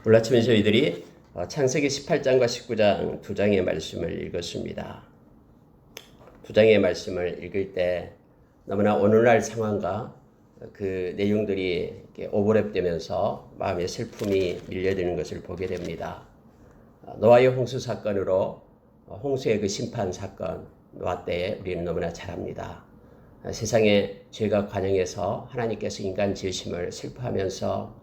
오늘 아침에 저희들이 창세기 18장과 19장 두 장의 말씀을 읽었습니다. 두 장의 말씀을 읽을 때 너무나 오늘날 상황과 그 내용들이 오버랩되면서 마음의 슬픔이 밀려드는 것을 보게 됩니다. 노아의 홍수 사건으로 홍수의 그 심판 사건, 노아 때에 우리는 너무나 잘 압니다. 세상에 죄가 관영해서 하나님께서 인간 지으심을 슬퍼하면서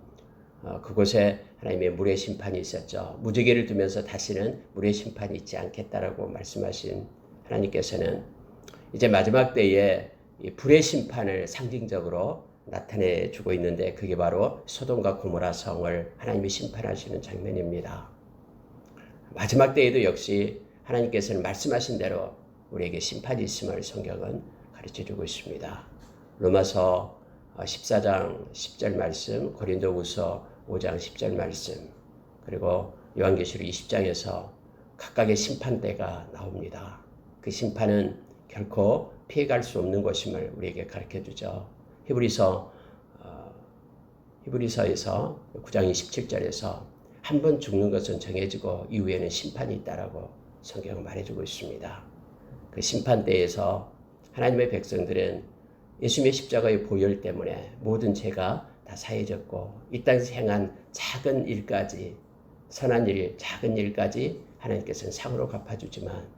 그곳에 하나님의 물의 심판이 있었죠. 무지개를 두면서 다시는 물의 심판이 있지 않겠다라고 말씀하신 하나님께서는 이제 마지막 때에 이 불의 심판을 상징적으로 나타내 주고 있는데, 그게 바로 소돔과 고모라 성을 하나님이 심판하시는 장면입니다. 마지막 때에도 역시 하나님께서는 말씀하신 대로 우리에게 심판이 있음을 성경은 가르쳐주고 있습니다. 로마서 14장 10절 말씀, 고린도후서 5장 10절 말씀, 그리고 요한계시록 20장에서 각각의 심판대가 나옵니다. 그 심판은 결코 피해갈 수 없는 것임을 우리에게 가르쳐주죠. 히브리서에서 9장 27절에서 한 번 죽는 것은 정해지고 이후에는 심판이 있다라고 성경은 말해주고 있습니다. 그 심판대에서 하나님의 백성들은 예수님의 십자가의 보혈 때문에 모든 죄가 다 사해졌고 이 땅에서 행한 작은 일까지, 선한 일, 작은 일까지 하나님께서는 상으로 갚아주지만,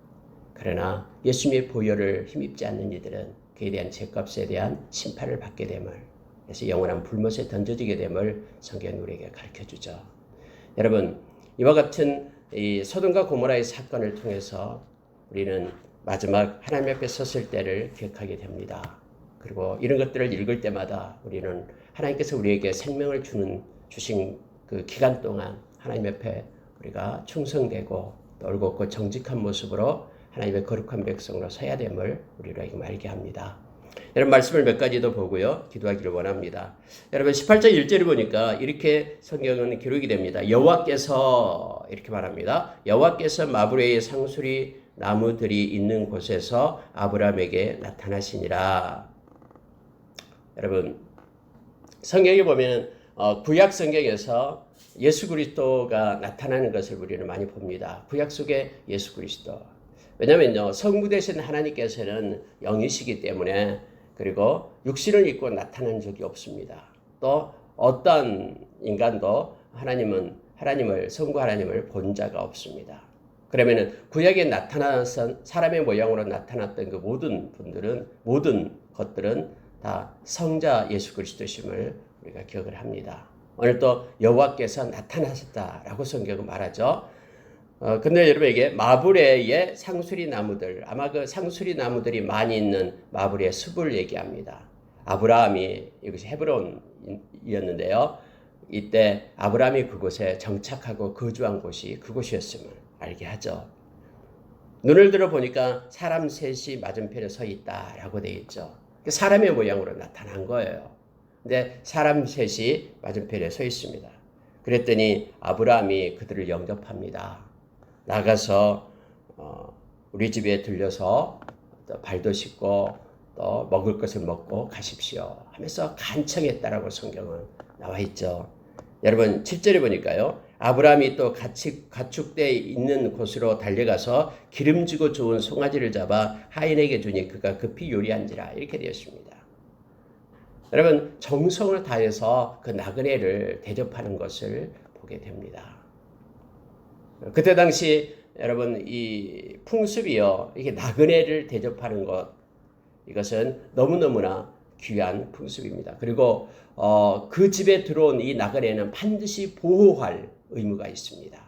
그러나 예수님의 보혈을 힘입지 않는 이들은 그에 대한 죄값에 대한 심판을 받게 됨을, 그래서 영원한 불못에 던져지게 됨을 성경은 우리에게 가르쳐주죠. 여러분, 이와 같은 이 소돔과 고모라의 사건을 통해서 우리는 마지막 하나님 앞에 섰을 때를 기억하게 됩니다. 그리고 이런 것들을 읽을 때마다 우리는 하나님께서 우리에게 생명을 주신 그 기간 동안 하나님 앞에 우리가 충성되고 올곧고 정직한 모습으로 하나님의 거룩한 백성으로 서야 됨을 우리에게 알게 합니다. 여러분, 말씀을 몇 가지 더 보고요, 기도하기를 원합니다. 여러분, 18장 1절을 보니까 이렇게 성경은 기록이 됩니다. 여호와께서, 이렇게 말합니다. 여호와께서 마브레의 상수리 나무들이 있는 곳에서 아브라함에게 나타나시니라. 여러분, 성경에 보면 구약 성경에서 예수 그리스도가 나타나는 것을 우리는 많이 봅니다. 구약 속에 예수 그리스도. 왜냐면요, 성부 되신 하나님께서는 영이시기 때문에, 그리고 육신을 입고 나타난 적이 없습니다. 또 어떤 인간도 성부 하나님을 본 자가 없습니다. 그러면은 구약에 나타나서 사람의 모양으로 나타났던 그 모든 것들은 다 성자 예수 그리스도심을 우리가 기억을 합니다. 오늘 또 여호와께서 나타나셨다라고 성경은 말하죠. 근데 여러분에게 마브레의 상수리 나무들, 아마 그 상수리 나무들이 많이 있는 마브레의 숲을 얘기합니다. 아브라함이, 이것이 헤브론이었는데요. 이때 아브라함이 그곳에 정착하고 거주한 곳이 그곳이었음을 알게 하죠. 눈을 들어 보니까 사람 셋이 맞은편에 서 있다라고 되어 있죠. 사람의 모양으로 나타난 거예요. 근데 사람 셋이 맞은편에 서 있습니다. 그랬더니 아브라함이 그들을 영접합니다. 나가서 우리 집에 들려서 또 발도 씻고 또 먹을 것을 먹고 가십시오 하면서 간청했다라고 성경은 나와 있죠. 여러분, 7절에 보니까요, 아브라함이 또 가축대에 있는 곳으로 달려가서 기름지고 좋은 송아지를 잡아 하인에게 주니 그가 급히 요리한지라, 이렇게 되었습니다. 여러분, 정성을 다해서 그 나그네를 대접하는 것을 보게 됩니다. 그때 당시 여러분, 이 풍습이요, 이게 나그네를 대접하는 것, 이것은 너무너무나 귀한 풍습입니다. 그리고 그 집에 들어온 이 나그네는 반드시 보호할 의무가 있습니다.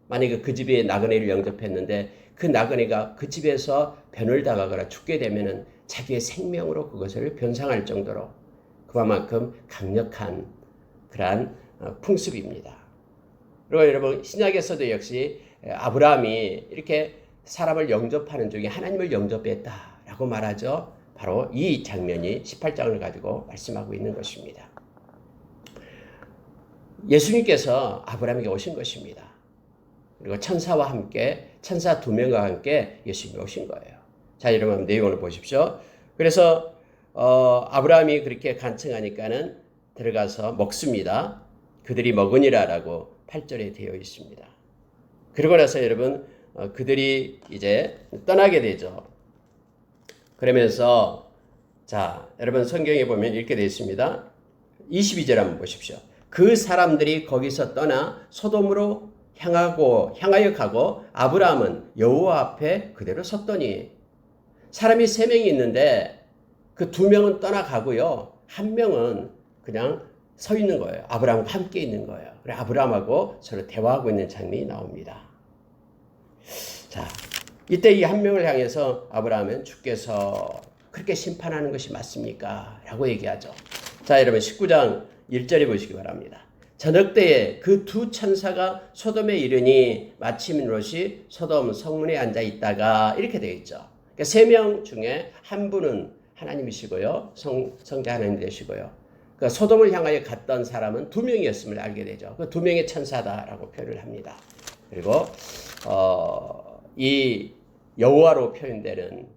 만약에 그 집에 나그네를 영접했는데 그 나그네가 그 집에서 변을 당하거나 죽게 되면은 자기의 생명으로 그것을 변상할 정도로 그만큼 강력한 그러한 풍습입니다. 그리고 여러분, 신약에서도 역시 아브라함이 이렇게 사람을 영접하는 중에 하나님을 영접했다라고 말하죠. 바로 이 장면이 18장을 가지고 말씀하고 있는 것입니다. 예수님께서 아브라함에게 오신 것입니다. 그리고 천사와 함께, 천사 2명과 함께 예수님이 오신 거예요. 자, 여러분, 내용을 보십시오. 그래서 아브라함이 그렇게 간청하니까는 들어가서 먹습니다. 그들이 먹으니라라고 8절에 되어 있습니다. 그러고 나서 여러분 그들이 이제 떠나게 되죠. 그러면서 자, 여러분 성경에 보면 이렇게 되어 있습니다. 22절 한번 보십시오. 그 사람들이 거기서 떠나 소돔으로 향하여 가고 아브라함은 여호와 앞에 그대로 섰더니 사람이 3명이 있는데 그 2명은 떠나가고요. 1명은 그냥 서 있는 거예요. 아브라함과 함께 있는 거예요. 그래 아브라함하고 서로 대화하고 있는 장면이 나옵니다. 자, 이때 이 1명을 향해서 아브라함은 주께서 그렇게 심판하는 것이 맞습니까? 라고 얘기하죠. 자, 여러분 19장 1절에 보시기 바랍니다. 저녁 때에 그 2 천사가 소돔에 이르니 마침 롯이 소돔 성문에 앉아 있다가 이렇게 되어 있죠. 그러니까 3명 중에 한 분은 하나님이시고요. 성자 하나님 되시고요. 그 소돔을 향하여 갔던 사람은 2명이었음을 알게 되죠. 그 2명의 천사다라고 표현을 합니다. 그리고 이 여호와로 표현되는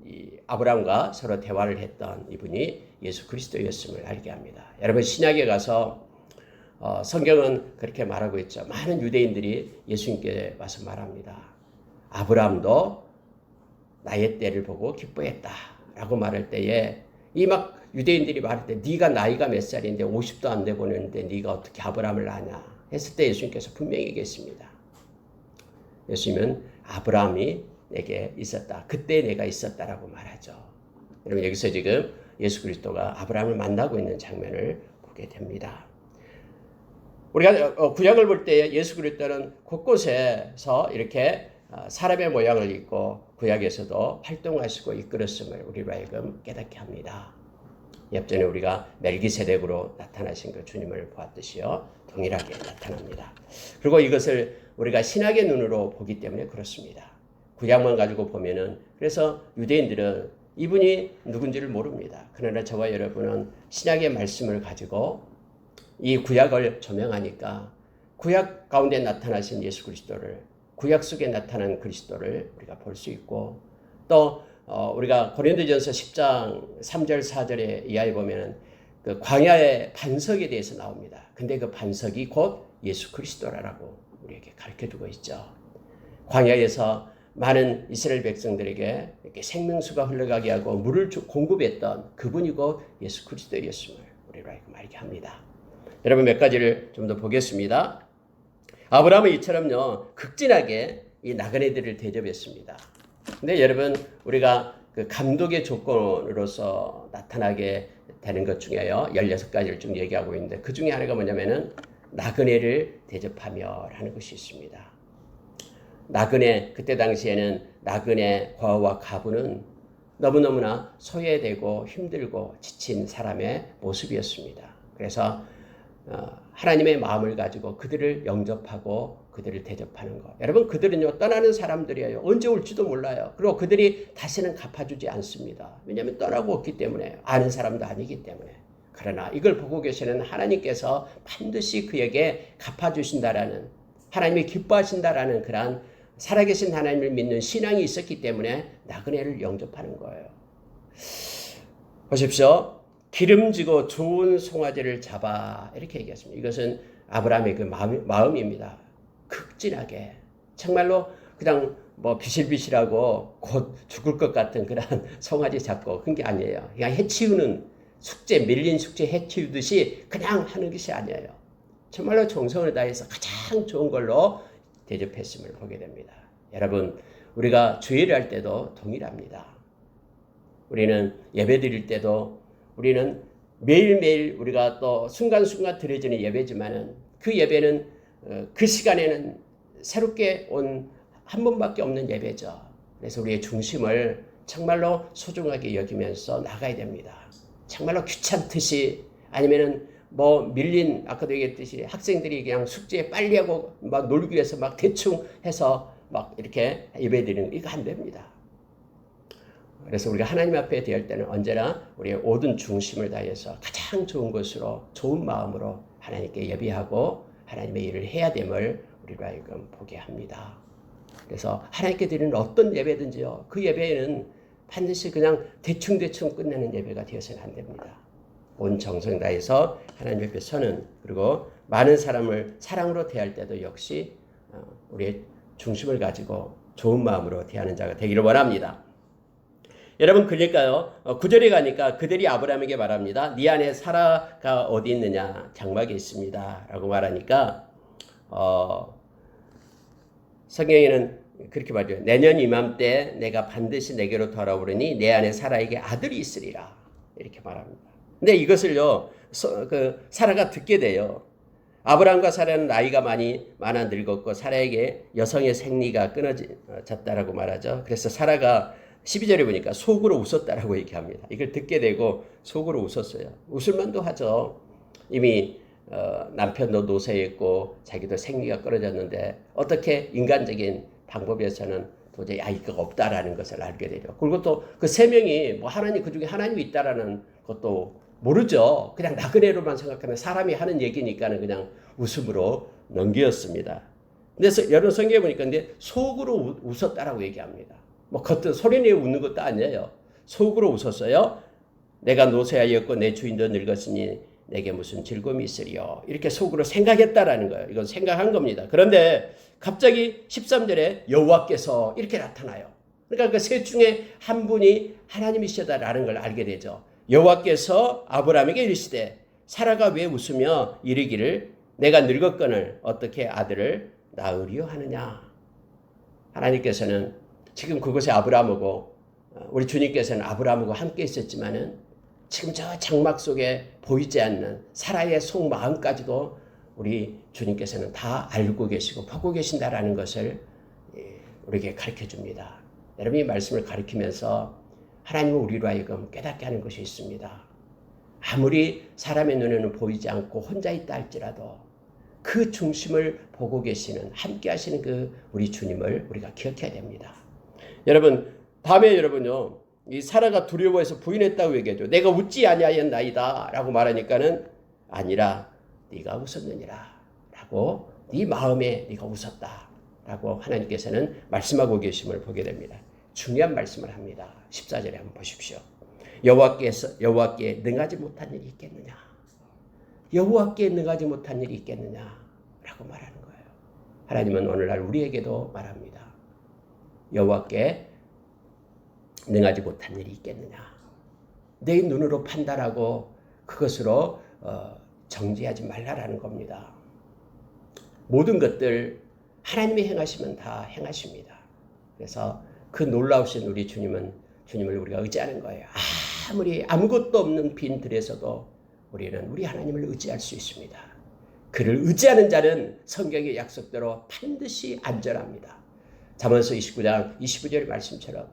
이 아브라함과 서로 대화를 했던 이분이 예수 그리스도였음을 알게 합니다. 여러분 신약에 가서 성경은 그렇게 말하고 있죠. 많은 유대인들이 예수님께 와서 말합니다. 아브라함도 나의 때를 보고 기뻐했다라고 말할 때에 이 막 유대인들이 말할 때 네가 나이가 몇 살인데 50도 안 돼 보는데 네가 어떻게 아브라함을 아냐 했을 때 예수님께서 분명히 얘기했습니다. 예수님은 아브라함이 내게 있었다. 그때 내가 있었다라고 말하죠. 여러분 여기서 지금 예수 그리스도가 아브라함을 만나고 있는 장면을 보게 됩니다. 우리가 구약을 볼 때 예수 그리스도는 곳곳에서 이렇게 사람의 모양을 입고 구약에서도 활동하시고 이끌었음을 우리로 하여금 깨닫게 합니다. 옆전에 우리가 멜기세덱으로 나타나신 그 주님을 보았듯이요. 동일하게 나타납니다. 그리고 이것을 우리가 신학의 눈으로 보기 때문에 그렇습니다. 구약만 가지고 보면은 그래서 유대인들은 이분이 누군지를 모릅니다. 그러나 저와 여러분은 신약의 말씀을 가지고 이 구약을 조명하니까 구약 가운데 나타나신 예수 그리스도를 구약 속에 나타난 그리스도를 우리가 볼 수 있고 또 우리가 고린도전서 10장 3절 4절에 이하에 보면 그 광야의 반석에 대해서 나옵니다. 근데 그 반석이 곧 예수 그리스도라고 우리에게 가르쳐주고 있죠. 광야에서 많은 이스라엘 백성들에게 이렇게 생명수가 흘러가게 하고 물을 공급했던 그분이 곧 예수 그리스도였음을 우리로 하여금 알게 합니다. 여러분 몇 가지를 좀 더 보겠습니다. 아브라함은 이처럼요 극진하게 이 나그네들을 대접했습니다. 근데 여러분 우리가 그 감독의 조건으로서 나타나게 되는 것 중에요 16가지를 좀 얘기하고 있는데 그 중에 하나가 뭐냐면은 나그네를 대접하며 라는 것이 있습니다. 나그네 그때 당시에는 나그네 과부와 가부는 너무너무나 소외되고 힘들고 지친 사람의 모습이었습니다. 그래서 하나님의 마음을 가지고 그들을 영접하고 그들을 대접하는 것. 여러분 그들은요 떠나는 사람들이에요. 언제 올지도 몰라요. 그리고 그들이 다시는 갚아주지 않습니다. 왜냐하면 떠나고 없기 때문에 아는 사람도 아니기 때문에. 그러나 이걸 보고 계시는 하나님께서 반드시 그에게 갚아주신다라는 하나님이 기뻐하신다라는 그러한 살아계신 하나님을 믿는 신앙이 있었기 때문에 나그네를 영접하는 거예요. 보십시오. 기름지고 좋은 송아지를 잡아 이렇게 얘기했습니다. 이것은 아브라함의 그 마음입니다. 극진하게 정말로 그냥 뭐 비실비실하고 곧 죽을 것 같은 그런 송아지 잡고 그런 게 아니에요. 그냥 해치우는 숙제 밀린 숙제 해치우듯이 그냥 하는 것이 아니에요. 정말로 정성을 다해서 가장 좋은 걸로 대접했음을 보게 됩니다. 여러분 우리가 주일을 할 때도 동일합니다. 우리는 예배 드릴 때도 우리는 매일매일 우리가 또 순간순간 드려지는 예배지만은 그 예배는 그 시간에는 새롭게 온 한 번밖에 없는 예배죠. 그래서 우리의 중심을 정말로 소중하게 여기면서 나가야 됩니다. 정말로 귀찮듯이 아니면은 뭐 밀린 아까도 얘기했듯이 학생들이 그냥 숙제 빨리 하고 막 놀기 위해서 막 대충 해서 막 이렇게 예배 드리는 이거 안 됩니다. 그래서 우리가 하나님 앞에 대할 때는 언제나 우리의 모든 중심을 다해서 가장 좋은 것으로 좋은 마음으로 하나님께 예배하고 하나님의 일을 해야 됨을 우리로 하여금 보게 합니다. 그래서 하나님께 드리는 어떤 예배든지요. 그 예배에는 반드시 그냥 대충 끝내는 예배가 되어서는 안 됩니다. 온 정성 다해서 하나님 옆에 서는, 그리고 많은 사람을 사랑으로 대할 때도 역시 우리의 중심을 가지고 좋은 마음으로 대하는 자가 되기를 원합니다. 여러분, 그러니까요, 9절에 가니까 그들이 아브라함에게 말합니다. 네 안에 사라가 어디 있느냐? 장막에 있습니다 라고 말하니까 성경에는 그렇게 말해요. 내년 이맘때 내가 반드시 내게로 돌아오려니 내 안에 사라에게 아들이 있으리라, 이렇게 말합니다. 근데 이것을요, 사라가 듣게 돼요. 아브라함과 사라는 나이가 많아 늙었고 사라에게 여성의 생리가 끊어졌다라고 말하죠. 그래서 사라가 12절에 보니까 속으로 웃었다라고 얘기합니다. 이걸 듣게 되고 속으로 웃었어요. 웃을만도 하죠. 이미 남편도 노쇠했고 자기도 생리가 끊어졌는데 어떻게 인간적인 방법에서는 도저히 아이가 없다라는 것을 알게 되죠. 그리고 또 그 세 명이 뭐 하나님, 그 중에 하나님이 있다라는 것도 모르죠. 그냥 나그네로만 생각하는 사람이 하는 얘기니까는 그냥 웃음으로 넘겼습니다. 근데 여러분 성경에 보니까 근데 속으로 웃었다라고 얘기합니다. 뭐 겉은 소리내어 웃는 것도 아니에요. 속으로 웃었어요. 내가 노쇠하였고 내 주인도 늙었으니 내게 무슨 즐거움이 있으리요. 이렇게 속으로 생각했다라는 거예요. 이건 생각한 겁니다. 그런데 갑자기 13절에 여호와께서 이렇게 나타나요. 그러니까 그 셋 중에 한 분이 하나님이시다라는 걸 알게 되죠. 여호와께서 아브라함에게 이르시되 사라가 왜 웃으며 이르기를 내가 늙었거늘 어떻게 아들을 낳으리요 하느냐. 하나님께서는 지금 그곳에 아브라함하고 우리 주님께서는 아브라함하고 함께 있었지만은 지금 저 장막 속에 보이지 않는 사라의 속마음까지도 우리 주님께서는 다 알고 계시고 보고 계신다라는 것을 우리에게 가르쳐 줍니다. 여러분이 말씀을 가르치면서 하나님은 우리로 하여금 깨닫게 하는 것이 있습니다. 아무리 사람의 눈에는 보이지 않고 혼자 있다 할지라도 그 중심을 보고 계시는, 함께 하시는 그 우리 주님을 우리가 기억해야 됩니다. 여러분, 다음에 여러분요, 이 사라가 두려워해서 부인했다고 얘기하죠. 내가 웃지 아니하였나이다 라고 말하니까는 아니라 네가 웃었느니라 라고, 네 마음에 네가 웃었다 라고 하나님께서는 말씀하고 계심을 보게 됩니다. 중요한 말씀을 합니다. 14절에 한번 보십시오. 여호와께 능하지 못한 일이 있겠느냐? 여호와께 능하지 못한 일이 있겠느냐? 라고 말하는 거예요. 하나님은 오늘날 우리에게도 말합니다. 여호와께 능하지 못한 일이 있겠느냐? 내 눈으로 판단하고 그것으로 정죄하지 말라라는 겁니다. 모든 것들 하나님이 행하시면 다 행하십니다. 그래서 그 놀라우신 우리 주님을 우리가 의지하는 거예요. 아무리 아무것도 없는 빈 들에서도 우리는 우리 하나님을 의지할 수 있습니다. 그를 의지하는 자는 성경의 약속대로 반드시 안전합니다. 잠언서 29장 29절 말씀처럼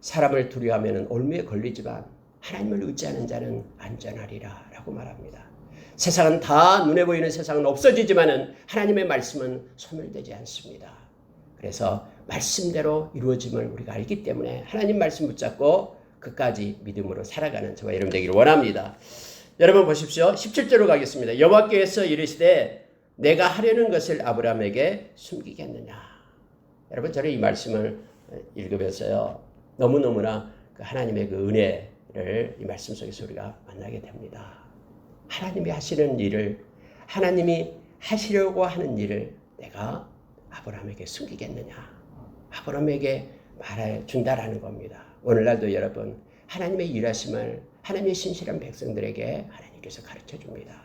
사람을 두려워하면 올무에 걸리지만 하나님을 의지하는 자는 안전하리라 라고 말합니다. 세상은 다 눈에 보이는 세상은 없어지지만 하나님의 말씀은 소멸되지 않습니다. 그래서 말씀대로 이루어짐을 우리가 알기 때문에 하나님 말씀 붙잡고 끝까지 믿음으로 살아가는 저와 여러분 되기를 원합니다. 여러분 보십시오. 17절로 가겠습니다. 여호와께서 이르시되 내가 하려는 것을 아브라함에게 숨기겠느냐. 여러분, 저는 이 말씀을 읽으면서요, 너무너무나 그 하나님의 그 은혜를 이 말씀 속에서 우리가 만나게 됩니다. 하나님이 하시는 일을, 하나님이 하시려고 하는 일을 내가 아브라함에게 숨기겠느냐, 아브라함에게 말해 준다라는 겁니다. 오늘날도 여러분, 하나님의 일하심을 하나님의 신실한 백성들에게 하나님께서 가르쳐 줍니다.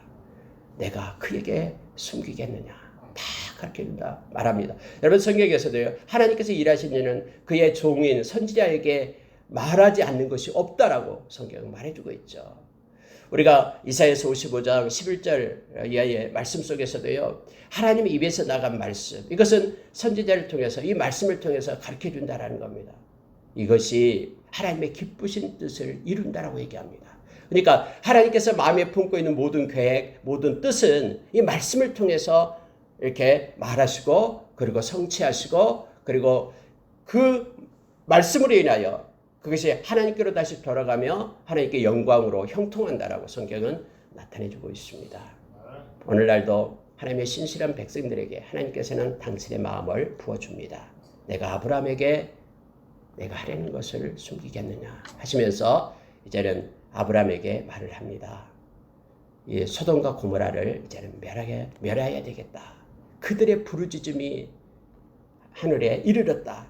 내가 그에게 숨기겠느냐, 다 가르쳐 준다 말합니다. 여러분, 성경에서도요, 하나님께서 일하신 일은 그의 종인 선지자에게 말하지 않는 것이 없다라고 성경은 말해주고 있죠. 우리가 이사야서 55장 11절 이하의 말씀 속에서도요, 하나님의 입에서 나간 말씀, 이것은 선지자를 통해서, 이 말씀을 통해서 가르쳐 준다라는 겁니다. 이것이 하나님의 기쁘신 뜻을 이룬다라고 얘기합니다. 그러니까 하나님께서 마음에 품고 있는 모든 계획, 모든 뜻은 이 말씀을 통해서 이렇게 말하시고, 그리고 성취하시고, 그리고 그 말씀으로 인하여 그것이 하나님께로 다시 돌아가며 하나님께 영광으로 형통한다라고 성경은 나타내주고 있습니다. 오늘날도 하나님의 신실한 백성들에게 하나님께서는 당신의 마음을 부어줍니다. 내가 아브라함에게 내가 하려는 것을 숨기겠느냐 하시면서 이제는 아브라함에게 말을 합니다. 이 소돔과 고모라를 이제는 멸해야 되겠다. 그들의 부르짖음이 하늘에 이르렀다.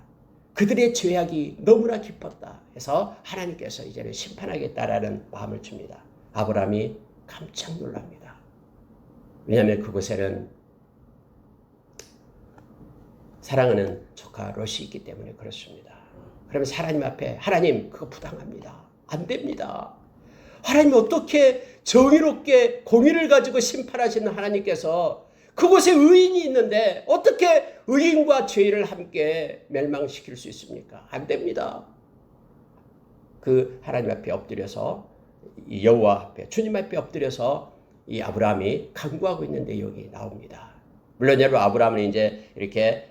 그들의 죄악이 너무나 깊었다 해서 하나님께서 이제는 심판하겠다라는 마음을 줍니다. 아브라함이 깜짝 놀랍니다. 왜냐하면 그곳에는 사랑하는 조카 롯이 있기 때문에 그렇습니다. 그러면 하나님 앞에 하나님 그거 부당합니다. 안 됩니다. 하나님 어떻게 정의롭게 공의를 가지고 심판하시는 하나님께서 그곳에 의인이 있는데 어떻게 의인과 죄를 함께 멸망시킬 수 있습니까? 안 됩니다. 그 하나님 앞에 엎드려서 이 여호와 앞에 주님 앞에 엎드려서 이 아브라함이 간구하고 있는 내용이 나옵니다. 물론 여러분 아브라함은 이제 이렇게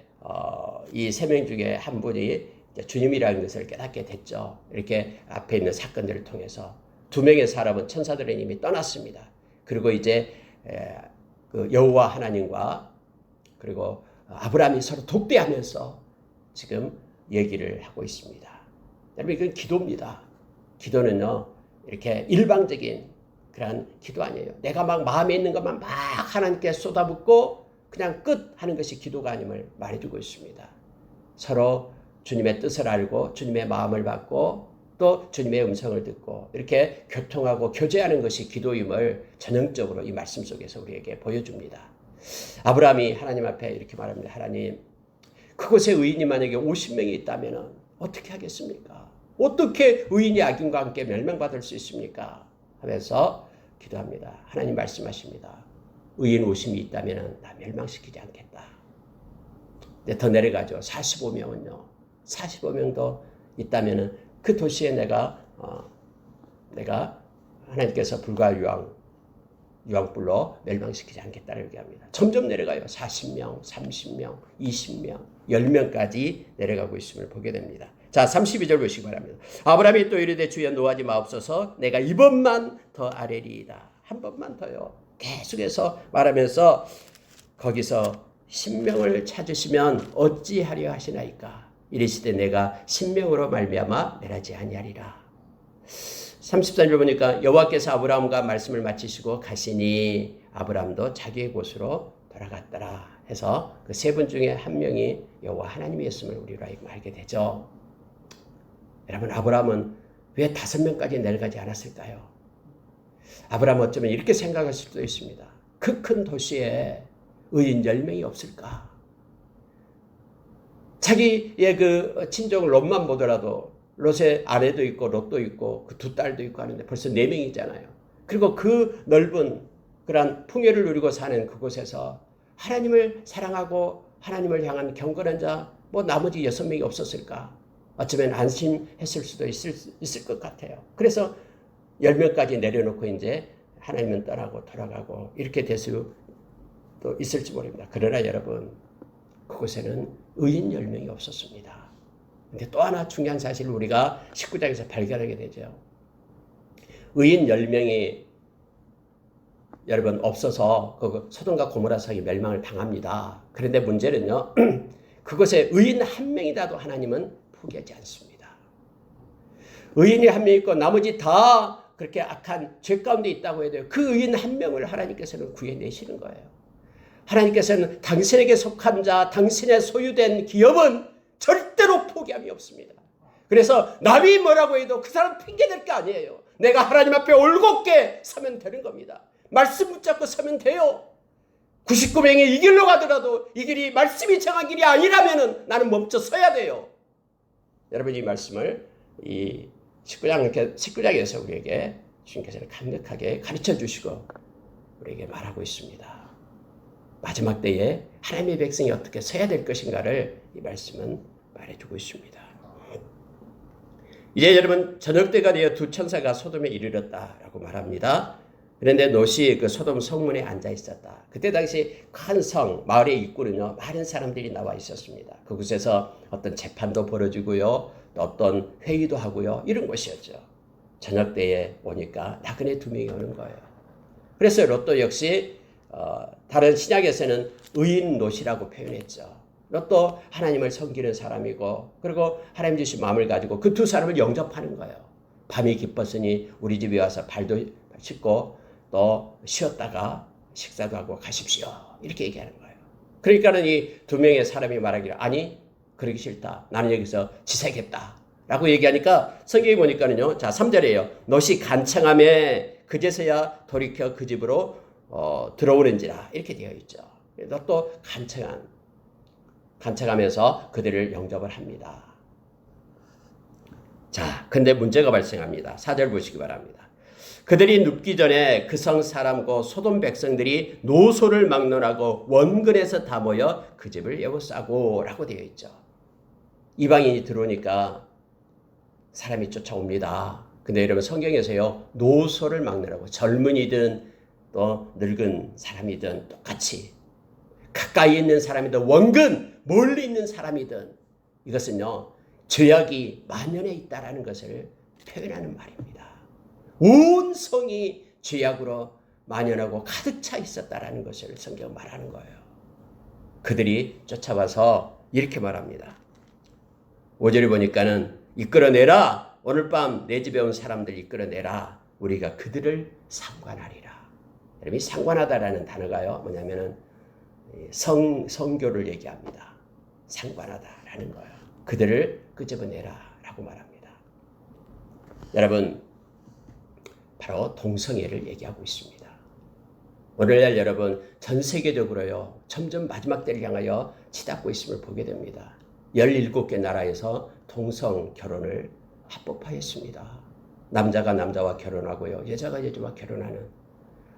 이 세 명 중에 한 분이 주님이라는 것을 깨닫게 됐죠. 이렇게 앞에 있는 사건들을 통해서 두 명의 사람은 천사들의 이미 떠났습니다. 그리고 이제 그 여호와 하나님과 그리고 아브라함이 서로 독대하면서 지금 얘기를 하고 있습니다. 여러분 이건 기도입니다. 기도는요 이렇게 일방적인 그런 기도 아니에요. 내가 막 마음에 있는 것만 막 하나님께 쏟아붓고 그냥 끝 하는 것이 기도가 아님을 말해주고 있습니다. 서로 주님의 뜻을 알고 주님의 마음을 받고 또 주님의 음성을 듣고 이렇게 교통하고 교제하는 것이 기도임을 전형적으로 이 말씀 속에서 우리에게 보여줍니다. 아브라함이 하나님 앞에 이렇게 말합니다. 하나님, 그곳에 의인이 만약에 50명이 있다면 어떻게 하겠습니까? 어떻게 의인이 악인과 함께 멸망받을 수 있습니까? 하면서 기도합니다. 하나님 말씀하십니다. 의인 50이 있다면 나 멸망시키지 않겠다. 근데 더 내려가죠. 45명은요. 45명도 있다면 그 도시에 내가 하나님께서 불과 유황불로 멸망시키지 않겠다고 얘기합니다. 점점 내려가요. 40명, 30명, 20명, 10명까지 내려가고 있음을 보게 됩니다. 자, 32절 보시기 바랍니다. 아브라함이 또 이르되 주여 노하지 마옵소서 내가 이번만 더 아뢰리이다. 한 번만 더요. 계속해서 말하면서 거기서 신명을 찾으시면 어찌하려 하시나이까. 이르시되 내가 신명으로 말미암아 멸하지 아니하리라. 33절 보니까 여호와께서 아브라함과 말씀을 마치시고 가시니 아브라함도 자기의 곳으로 돌아갔더라 해서 그 세 분 중에 한 명이 여호와 하나님이었음을 우리로 알게 되죠. 여러분 아브라함은 왜 5명까지 내려가지 않았을까요? 아브라함은 어쩌면 이렇게 생각할 수도 있습니다. 그 큰 도시에 의인 10명이 없을까? 자기의 그 친족 롯만 보더라도 롯의 아내도 있고 롯도 있고 그 두 딸도 있고 하는데 벌써 4명이잖아요. 그리고 그 넓은 그런 풍요를 누리고 사는 그곳에서 하나님을 사랑하고 하나님을 향한 경건한 자 뭐 나머지 6명이 없었을까? 어쩌면 안심했을 수도 있을 것 같아요. 그래서 10명까지 내려놓고 이제 하나님은 떠나고 돌아가고 이렇게 될 수도 있을지 모릅니다. 그러나 여러분 그곳에는 의인 10명이 없었습니다. 근데 또 하나 중요한 사실을 우리가 19장에서 발견하게 되죠. 의인 10명이 여러분 없어서 그 소돔과 고모라 성이 멸망을 당합니다. 그런데 문제는요. 그곳에 의인 1명이라도 하나님은 포기하지 않습니다. 의인이 1명 있고 나머지 다 그렇게 악한 죄 가운데 있다고 해도 그 의인 1명을 하나님께서는 구해내시는 거예요. 하나님께서는 당신에게 속한 자, 당신의 소유된 기업은 절대로 포기함이 없습니다. 그래서 남이 뭐라고 해도 그 사람 핑계댈 게 아니에요. 내가 하나님 앞에 올곧게 서면 되는 겁니다. 말씀 붙잡고 서면 돼요. 99명이 이 길로 가더라도 이 길이 말씀이 정한 길이 아니라면 나는 멈춰 서야 돼요. 여러분 이 말씀을 이 19장에서 우리에게 주님께서는 강력하게 가르쳐 주시고 우리에게 말하고 있습니다. 마지막 때에 하나님의 백성이 어떻게 서야 될 것인가를 이 말씀은 말해주고 있습니다. 이제 여러분 저녁 때가 되어 두 천사가 소돔에 이르렀다라고 말합니다. 그런데 롯이 그 소돔 성문에 앉아 있었다. 그때 당시 큰 성 마을의 입구는요 많은 사람들이 나와 있었습니다. 그곳에서 어떤 재판도 벌어지고요, 또 어떤 회의도 하고요 이런 곳이었죠. 저녁 때에 오니까 나그네 2명이 오는 거예요. 그래서 롯도 역시 다른 신약에서는 의인 롯이라고 표현했죠. 롯도 하나님을 섬기는 사람이고 그리고 하나님 주신 마음을 가지고 그 두 사람을 영접하는 거예요. 밤이 깊었으니 우리 집에 와서 발도 씻고 또 쉬었다가 식사도 하고 가십시오. 이렇게 얘기하는 거예요. 그러니까는 이 두 명의 사람이 말하기를 아니 그러기 싫다. 나는 여기서 지새겠다. 라고 얘기하니까 성경에 보니까는요. 자 3절이에요. 놋이 간창함에 그제서야 돌이켜 그 집으로 들어오는지라 이렇게 되어 있죠. 그래서 또 간청하면서 그들을 영접을 합니다. 자, 근데 문제가 발생합니다. 4절 보시기 바랍니다. 그들이 눕기 전에 그 성 사람과 소돔 백성들이 노소를 막론하고 원근에서 다 모여 그 집을 에워싸고 라고 되어 있죠. 이방인이 들어오니까 사람이 쫓아옵니다. 근데 여러분 성경에서요. 노소를 막론하고 젊은이든 또 늙은 사람이든 똑같이 가까이 있는 사람이든 원근 멀리 있는 사람이든 이것은요. 죄악이 만연해 있다라는 것을 표현하는 말입니다. 온 성이 죄악으로 만연하고 가득 차 있었다라는 것을 성경은 말하는 거예요. 그들이 쫓아와서 이렇게 말합니다. 5절에 보니까는 이끌어내라. 오늘 밤 내 집에 온 사람들 이끌어내라. 우리가 그들을 상관하리라. 여러분 이 상관하다라는 단어가요. 뭐냐면은 성교를 얘기합니다. 상관하다라는 거예요. 그들을 끄집어내라 라고 말합니다. 여러분 바로 동성애를 얘기하고 있습니다. 오늘날 여러분 전 세계적으로요. 점점 마지막 때를 향하여 치닫고 있음을 보게 됩니다. 17개 나라에서 동성 결혼을 합법화했습니다. 남자가 남자와 결혼하고요. 여자가 여자와 결혼하는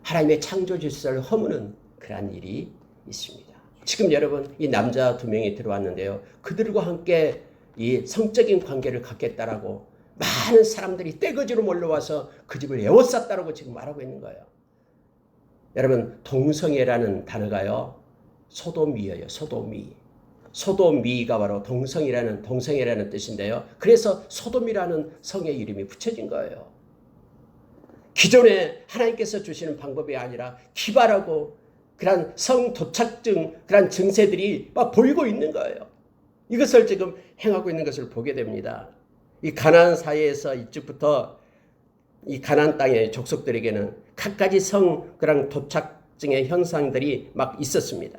하나님의 창조 질서를 허무는 그러한 일이 있습니다. 지금 여러분 이 남자 2명이 들어왔는데요. 그들과 함께 이 성적인 관계를 갖겠다라고 많은 사람들이 떼거지로 몰려와서 그 집을 에워쌌다라고 지금 말하고 있는 거예요. 여러분 동성애라는 단어가요. 소돔이에요. 소돔이. 소돔이가 바로 동성애라는 뜻인데요. 그래서 소돔이라는 성의 이름이 붙여진 거예요. 기존에 하나님께서 주시는 방법이 아니라 기발하고 그런 성도착증, 그런 증세들이 막 보이고 있는 거예요. 이것을 지금 행하고 있는 것을 보게 됩니다. 이 가나안 사이에서 이쪽부터 이 가나안 땅의 족속들에게는 갖가지 그런 도착증의 현상들이 막 있었습니다.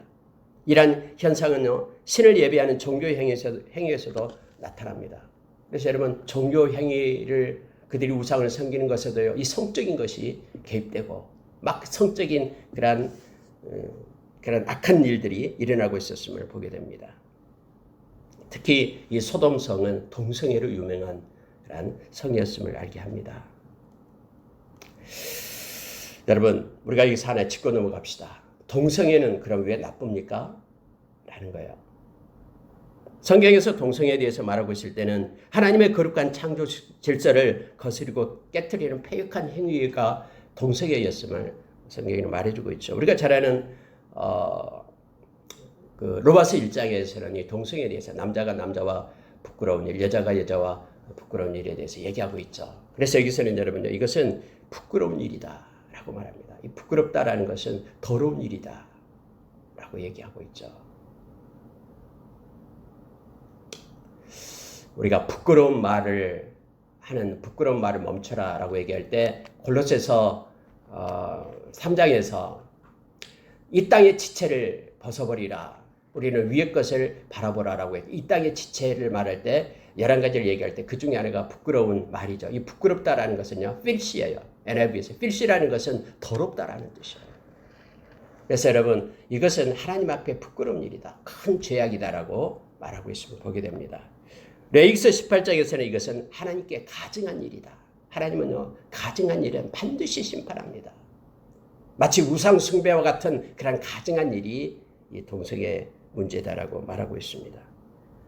이러한 현상은요, 신을 예배하는 종교 행위에서도 나타납니다. 그래서 여러분, 종교 행위를 그들이 우상을 섬기는 것에도요, 이 성적인 것이 개입되고 막 성적인 그런 악한 일들이 일어나고 있었음을 보게 됩니다. 특히 이 소돔성은 동성애로 유명한 그런 성이었음을 알게 합니다. 여러분, 우리가 여기서 하나 짚고 넘어갑시다. 동성애는 그럼 왜 나쁩니까? 라는 거예요. 성경에서 동성애에 대해서 말하고 있을 때는 하나님의 거룩한 창조 질서를 거스리고 깨트리는 패역한 행위가 동성애였음을 성경에는 말해주고 있죠. 우리가 잘 아는 그 로마서 1장에서는 이 동성애에 대해서 남자가 남자와 부끄러운 일, 여자가 여자와 부끄러운 일에 대해서 얘기하고 있죠. 그래서 여기서는 여러분요, 이것은 부끄러운 일이다 라고 말합니다. 이 부끄럽다라는 것은 더러운 일이다 라고 얘기하고 있죠. 우리가 부끄러운 말을 멈춰라 라고 얘기할 때 골로새서 3장에서 이 땅의 지체를 벗어버리라. 우리는 위의 것을 바라보라라고 해요. 이 땅의 지체를 말할 때 11가지를 얘기할 때 그 중에 하나가 부끄러운 말이죠. 이 부끄럽다라는 것은요. 필시예요. NIV에서 필시라는 것은 더럽다라는 뜻이에요. 그래서 여러분 이것은 하나님 앞에 부끄러운 일이다. 큰 죄악이다라고 말하고 있음을 보게 됩니다. 레위기서 18장에서는 이것은 하나님께 가증한 일이다. 하나님은요. 가증한 일은 반드시 심판합니다. 마치 우상 숭배와 같은 그런 가증한 일이 이 동성애 문제다라고 말하고 있습니다.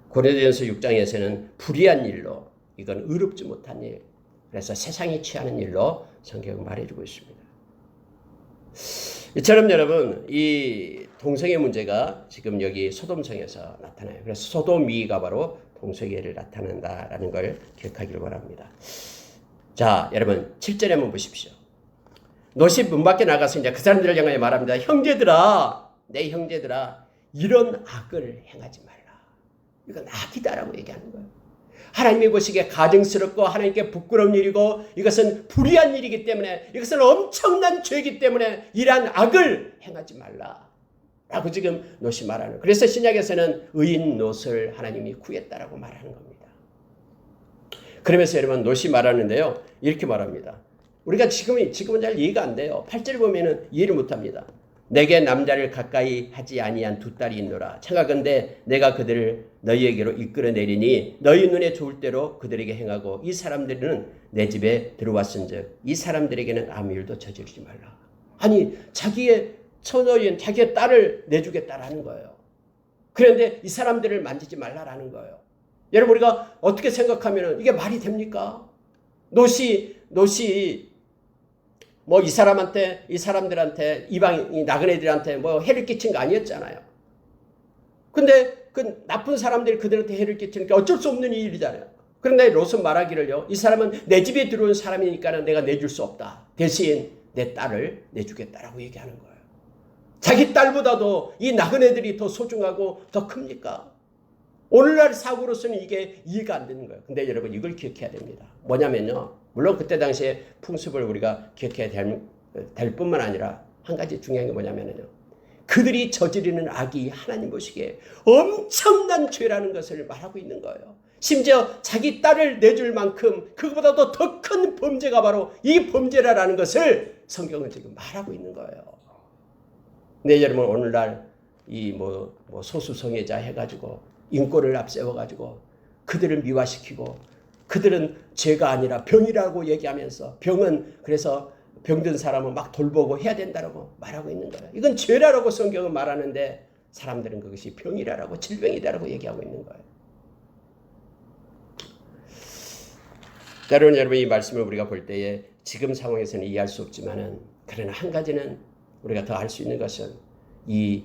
고린도전서 6장에서는 불의한 일로 이건 의롭지 못한 일, 그래서 세상이 취하는 일로 성경은 말해주고 있습니다. 이처럼 여러분 이 동성애 문제가 지금 여기 소돔성에서 나타나요. 그래서 소돔이가 바로 동성애를 나타낸다라는 걸 기억하기를 바랍니다. 자, 여러분 7절에 한번 보십시오. 놋이 문 밖에 나가서 이제 그 사람들을 향하여 말합니다. 형제들아, 내 형제들아, 이런 악을 행하지 말라. 이건 악이다라고 얘기하는 거예요. 하나님이 보시기에 가증스럽고 하나님께 부끄러운 일이고 이것은 불의한 일이기 때문에 이것은 엄청난 죄이기 때문에 이러한 악을 행하지 말라 라고 지금 롯이 말하는. 그래서 신약에서는 의인 롯을 하나님이 구했다라고 말하는 겁니다. 그러면서 여러분 롯이 말하는데요. 이렇게 말합니다. 우리가 지금은 잘 이해가 안 돼요. 8절 보면은 이해를 못합니다. 내게 남자를 가까이 하지 아니한 두 딸이 있노라. 청하건대 내가 그들을 너희에게로 이끌어내리니 너희 눈에 좋을 대로 그들에게 행하고 이 사람들은 내 집에 들어왔은즉 이 사람들에게는 아무 일도 저지르지 말라. 아니 자기의 처녀인 자기의 딸을 내주겠다라는 거예요. 그런데 이 사람들을 만지지 말라라는 거예요. 여러분 우리가 어떻게 생각하면 이게 말이 됩니까? 롯이 뭐 이 사람들한테 이방 나그네들한테 뭐 해를 끼친 거 아니었잖아요. 근데 그 나쁜 사람들이 그들한테 해를 끼치는 게 어쩔 수 없는 일이잖아요. 그런데 롯은 말하기를요. 이 사람은 내 집에 들어온 사람이니까 내가 내줄 수 없다. 대신 내 딸을 내주겠다라고 얘기하는 거예요. 자기 딸보다도 이 나그네들이 더 소중하고 더 큽니까? 오늘날 사고로서는 이게 이해가 안 되는 거예요. 근데 여러분 이걸 기억해야 됩니다. 뭐냐면요. 물론 그때 당시에 풍습을 우리가 기억해야 될 뿐만 아니라 한 가지 중요한 게 뭐냐면요. 그들이 저지르는 악이 하나님 보시기에 엄청난 죄라는 것을 말하고 있는 거예요. 심지어 자기 딸을 내줄 만큼 그것보다도 더 큰 범죄가 바로 이 범죄라는 것을 성경은 지금 말하고 있는 거예요. 네, 여러분 오늘날 이 뭐 소수성애자 해가지고 인권을 앞세워가지고 그들을 미화시키고 그들은 죄가 아니라 병이라고 얘기하면서 병은 그래서 병든 사람은 막 돌보고 해야 된다라고 말하고 있는 거예요. 이건 죄라고 성경은 말하는데 사람들은 그것이 병이라고 질병이다라고 얘기하고 있는 거예요. 때로는 여러분 이 말씀을 우리가 볼 때에 지금 상황에서는 이해할 수 없지만은 그러나 한 가지는 우리가 더 알 수 있는 것은 이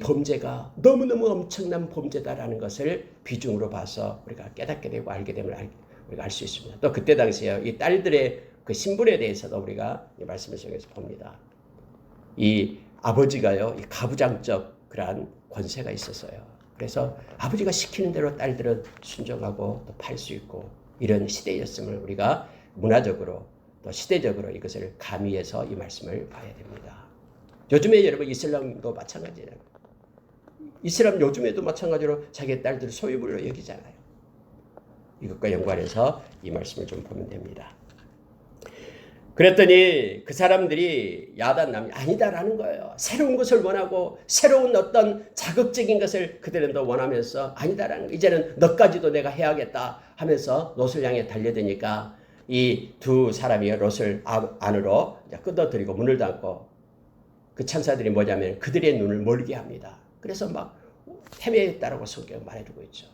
범죄가 너무너무 엄청난 범죄다라는 것을 비중으로 봐서 우리가 깨닫게 되고 알게 되면 우리가 알 수 있습니다. 또 그때 당시에 이 딸들의 그 신분에 대해서도 우리가 이 말씀을 통해서 봅니다. 이 아버지가요, 이 가부장적 그러한 권세가 있었어요. 그래서 아버지가 시키는 대로 딸들은 순종하고 또 팔 수 있고 이런 시대였음을 우리가 문화적으로 또 시대적으로 이것을 가미해서 이 말씀을 봐야 됩니다. 요즘에 여러분 이슬람도 마찬가지예요. 이슬람 요즘에도 마찬가지로 자기 딸들을 소유물로 여기잖아요. 이것과 연관해서 이 말씀을 좀 보면 됩니다. 그랬더니 그 사람들이 야단남이 아니다라는 거예요. 새로운 것을 원하고 새로운 어떤 자극적인 것을 그들은 더 원하면서 아니다라는 거예요. 이제는 너까지도 내가 해야겠다 하면서 롯을 향해 달려드니까 이 두 사람이 롯을 안으로 끌어들이고 문을 닫고 그 천사들이 뭐냐면 그들의 눈을 멀게 합니다. 그래서 막 헤매했다라고 성경 말해주고 있죠.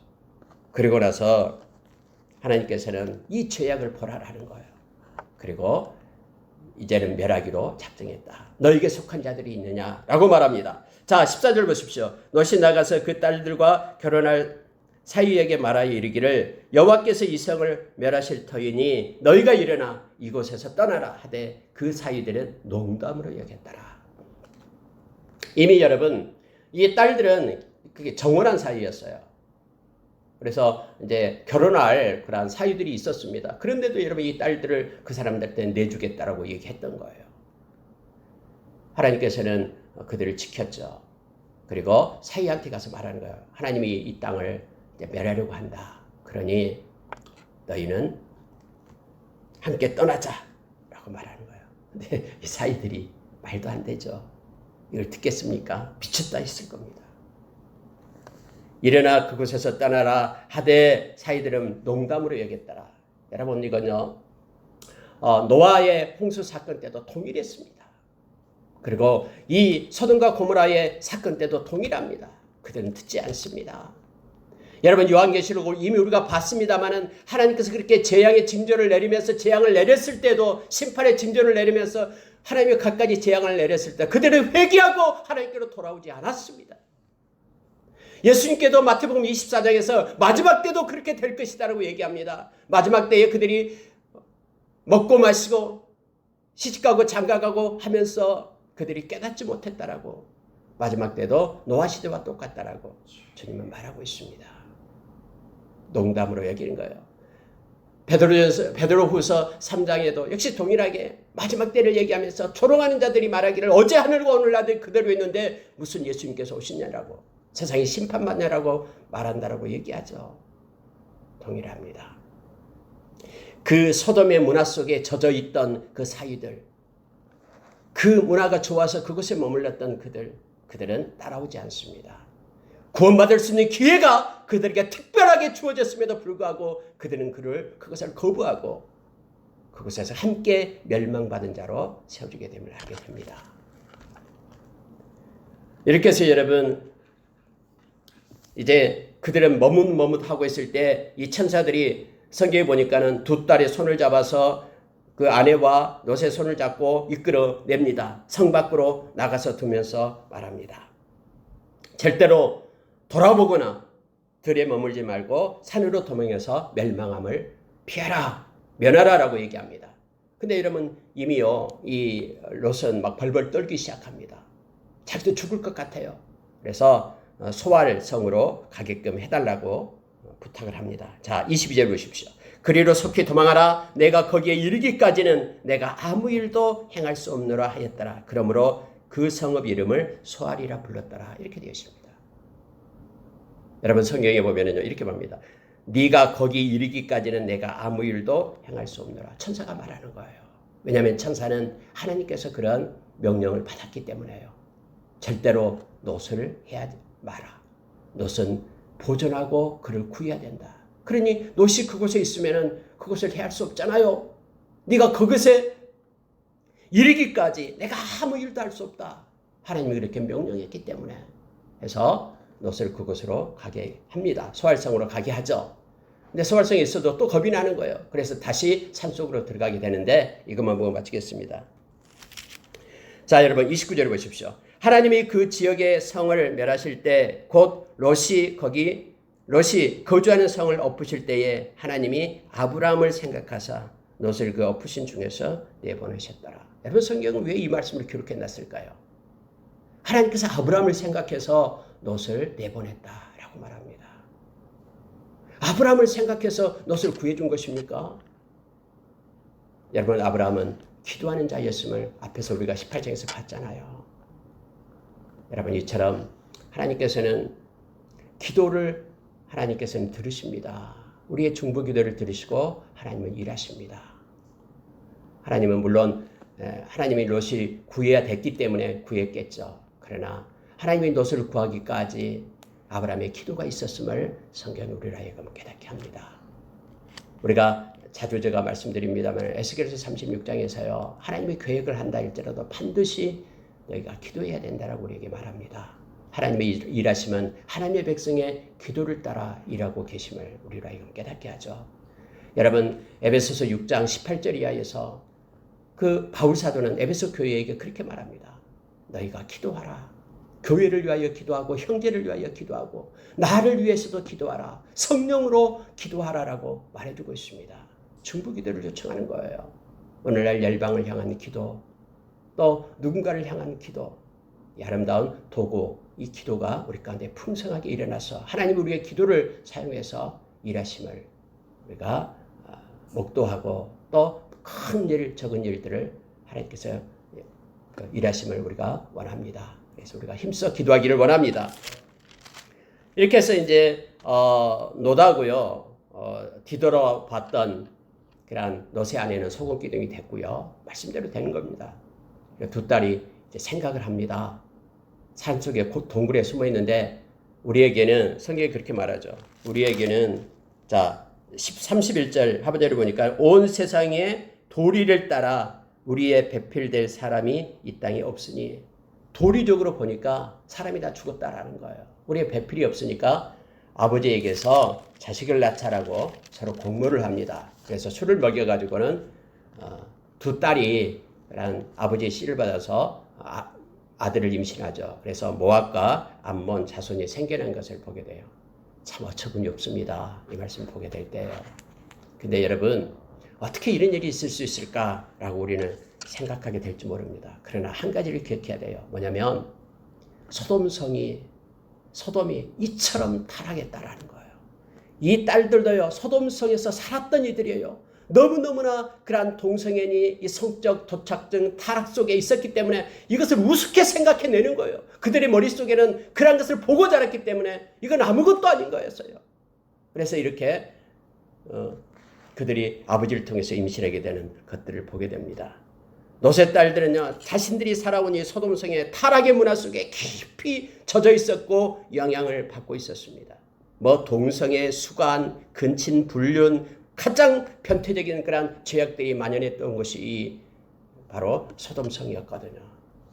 그리고 나서 하나님께서는 이 죄악을 보라라는 거예요. 그리고 이제는 멸하기로 작정했다. 너에게 속한 자들이 있느냐라고 말합니다. 자, 14절 보십시오. 롯이 나가서 그 딸들과 결혼할 사위에게 말하여 이르기를 여호와께서 이 성을 멸하실 터이니 너희가 일어나 이곳에서 떠나라 하되 그 사위들은 농담으로 여겼더라. 이미 여러분 이 딸들은 그게 정원한 사위였어요. 그래서 이제 결혼할 그런 사위들이 있었습니다. 그런데도 여러분 이 딸들을 그 사람들한테 내주겠다라고 얘기했던 거예요. 하나님께서는 그들을 지켰죠. 그리고 사위한테 가서 말하는 거예요. 하나님이 이 땅을 멸하려고 한다. 그러니 너희는 함께 떠나자라고 말하는 거예요. 근데 이 사위들이 말도 안 되죠. 이걸 듣겠습니까? 미쳤다 했을 겁니다. 일어나 그곳에서 떠나라 하되 사이들은 농담으로 여겼더라. 여러분 이건요. 노아의 홍수 사건 때도 동일했습니다. 그리고 이 소돔과 고모라의 사건 때도 동일합니다. 그들은 듣지 않습니다. 여러분 요한계시록을 이미 우리가 봤습니다마는 하나님께서 그렇게 재앙의 징조를 내리면서 재앙을 내렸을 때도 심판의 징조를 내리면서 하나님이 갖가지 재앙을 내렸을 때 그들은 회개하고 하나님께로 돌아오지 않았습니다. 예수님께도 마태복음 24장에서 마지막 때도 그렇게 될 것이다라고 얘기합니다. 마지막 때에 그들이 먹고 마시고 시집가고 장가가고 하면서 그들이 깨닫지 못했다라고 마지막 때도 노아 시대와 똑같다라고 주님은 말하고 있습니다. 농담으로 여기는 거예요. 베드로후서 3장에도 역시 동일하게 마지막 때를 얘기하면서 조롱하는 자들이 말하기를 어제 하늘과 오늘 나들 그대로 있는데 무슨 예수님께서 오시냐라고, 세상이 심판받냐라고 말한다라고 얘기하죠. 동일합니다. 그 소돔의 문화 속에 젖어 있던 그 사위들, 그 문화가 좋아서 그곳에 머물렀던 그들은 따라오지 않습니다. 구원받을 수 있는 기회가 그들에게 특별하게 주어졌음에도 불구하고 그들은 그것을 거부하고 그곳에서 함께 멸망받은 자로 세워지게 됨을 하게 됩니다. 이렇게 해서 여러분, 이제 그들은 머뭇머뭇하고 있을 때 이 천사들이 성경에 보니까는 두 딸의 손을 잡아서 그 아내와 롯의 손을 잡고 이끌어냅니다. 성 밖으로 나가서 두면서 말합니다. 절대로 돌아보거나 들에 머물지 말고 산으로 도망해서 멸망함을 피하라, 면하라라고 얘기합니다. 근데 여러분, 이미요 이 롯은 막 벌벌 떨기 시작합니다. 자기도 죽을 것 같아요. 그래서 소알성으로 가게끔 해달라고 부탁을 합니다. 자, 22절 보십시오. 그리로 속히 도망하라. 내가 거기에 이르기까지는 내가 아무 일도 행할 수 없노라 하였더라. 그러므로 그 성읍 이름을 소알이라 불렀더라. 이렇게 되어 있습니다. 여러분, 성경에 보면은요 이렇게 말합니다. 네가 거기 이르기까지는 내가 아무 일도 행할 수 없노라. 천사가 말하는 거예요. 왜냐하면 천사는 하나님께서 그런 명령을 받았기 때문에요. 절대로 노선을 해야 마라. 롯은 보존하고 그를 구해야 된다. 그러니 롯이 그곳에 있으면은 그것을 해야 할 수 없잖아요. 네가 그것에 이르기까지 내가 아무 일도 할 수 없다. 하나님이 그렇게 명령했기 때문에 해서 롯을 그곳으로 가게 합니다. 소알성으로 가게 하죠. 근데 소알성에 있어도 또 겁이 나는 거예요. 그래서 다시 산속으로 들어가게 되는데 이것만 보고 마치겠습니다. 자, 여러분 29절을 보십시오. 하나님이 그 지역의 성을 멸하실 때 곧 롯이 거주하는 성을 엎으실 때에 하나님이 아브라함을 생각하사 롯을 그 엎으신 중에서 내보내셨더라. 여러분, 성경은 왜 이 말씀을 기록해 놨을까요? 하나님께서 아브라함을 생각해서 롯을 내보냈다라고 말합니다. 아브라함을 생각해서 롯을 구해준 것입니까? 여러분, 아브라함은 기도하는 자였음을 앞에서 우리가 18장에서 봤잖아요. 여러분, 이처럼 하나님께서는 기도를 하나님께서는 들으십니다. 우리의 중보 기도를 들으시고 하나님은 일하십니다. 하나님은 물론 하나님이 롯이 구해야 됐기 때문에 구했겠죠. 그러나 하나님이 롯을 구하기까지 아브라함의 기도가 있었음을 성경은 우리를 하여금 깨닫게 합니다. 우리가 자주 제가 말씀드립니다만 에스겔서 36장에서요. 하나님의 계획을 한다 할지라도 반드시 너희가 기도해야 된다라고 우리에게 말합니다. 하나님의 일하심은 하나님의 백성의 기도를 따라 일하고 계심을 우리로 하여금 깨닫게 하죠. 여러분, 에베소서 6장 18절 이하에서 그 바울 사도는 에베소 교회에게 그렇게 말합니다. 너희가 기도하라. 교회를 위하여 기도하고 형제를 위하여 기도하고 나를 위해서도 기도하라. 성령으로 기도하라라고 말해주고 있습니다. 중보 기도를 요청하는 거예요. 오늘날 열방을 향한 기도, 또 누군가를 향한 기도, 이 아름다운 도구, 이 기도가 우리 가운데 풍성하게 일어나서 하나님 우리의 기도를 사용해서 일하심을 우리가 목도하고 또 큰 일, 적은 일들을 하나님께서 일하심을 우리가 원합니다. 그래서 우리가 힘써 기도하기를 원합니다. 이렇게 해서 이제 롯하고요 뒤돌아봤던 그런 롯의 아내는 소금 기둥이 됐고요. 말씀대로 되는 겁니다. 두 딸이 이제 생각을 합니다. 산속에 곧 동굴에 숨어 있는데 우리에게는 성경이 그렇게 말하죠. 우리에게는 자 31절 하반절을 보니까 온 세상에 도리를 따라 우리의 배필될 사람이 이 땅에 없으니, 도리적으로 보니까 사람이 다 죽었다라는 거예요. 우리의 배필이 없으니까 아버지에게서 자식을 낳자라고 서로 공모를 합니다. 그래서 술을 먹여가지고는 두 딸이 아버지의 씨를 받아서 아들을 임신하죠. 그래서 모압과 암몬 자손이 생겨난 것을 보게 돼요. 참 어처구니 없습니다. 이 말씀 보게 될 때요. 근데 여러분, 어떻게 이런 일이 있을 수 있을까라고 우리는 생각하게 될지 모릅니다. 그러나 한 가지를 기억해야 돼요. 뭐냐면 소돔이 이처럼 타락했다라는 거예요. 이 딸들도요, 소돔성에서 살았던 이들이에요. 너무너무나 그러한 동성애니 이 성적 도착증 타락 속에 있었기 때문에 이것을 우습게 생각해내는 거예요. 그들의 머릿속에는 그런 것을 보고 자랐기 때문에 이건 아무것도 아닌 거였어요. 그래서 이렇게 그들이 아버지를 통해서 임신하게 되는 것들을 보게 됩니다. 노새 딸들은요, 자신들이 살아온 이 소돔성의 타락의 문화 속에 깊이 젖어 있었고 영향을 받고 있었습니다. 뭐 동성애, 수간, 근친, 불륜, 가장 변태적인 그런 죄악들이 만연했던 것이 바로 소돔성이었거든요.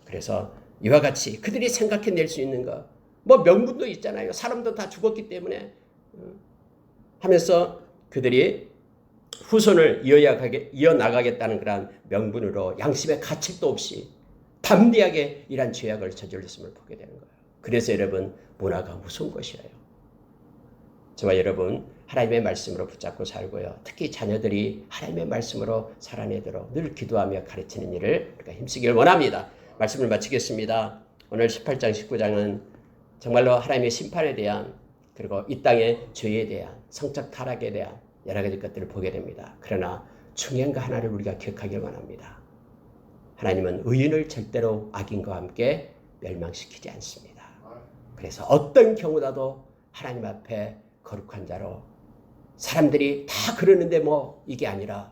그래서 이와 같이 그들이 생각해낼 수 있는 것, 뭐 명분도 있잖아요. 사람도 다 죽었기 때문에 하면서 그들이 후손을 이어나가겠다는 그런 명분으로 양심의 가책도 없이 담대하게 이런 죄악을 저질렀음을 보게 되는 거예요. 그래서 여러분, 문화가 무서운 것이에요. 저와 여러분, 하나님의 말씀으로 붙잡고 살고요. 특히 자녀들이 하나님의 말씀으로 살아내도록 늘 기도하며 가르치는 일을 우리가 힘쓰길 원합니다. 말씀을 마치겠습니다. 오늘 18장, 19장은 정말로 하나님의 심판에 대한, 그리고 이 땅의 죄에 대한, 성적 타락에 대한 여러 가지 것들을 보게 됩니다. 그러나 중요한 거 하나를 우리가 기억하길 원합니다. 하나님은 의인을 절대로 악인과 함께 멸망시키지 않습니다. 그래서 어떤 경우라도 하나님 앞에 거룩한 자로, 사람들이 다 그러는데 뭐 이게 아니라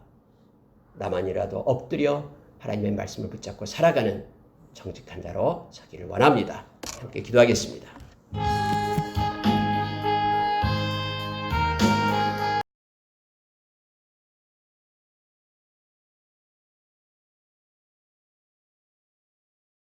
나만이라도 엎드려 하나님의 말씀을 붙잡고 살아가는 정직한 자로 서기를 원합니다. 함께 기도하겠습니다.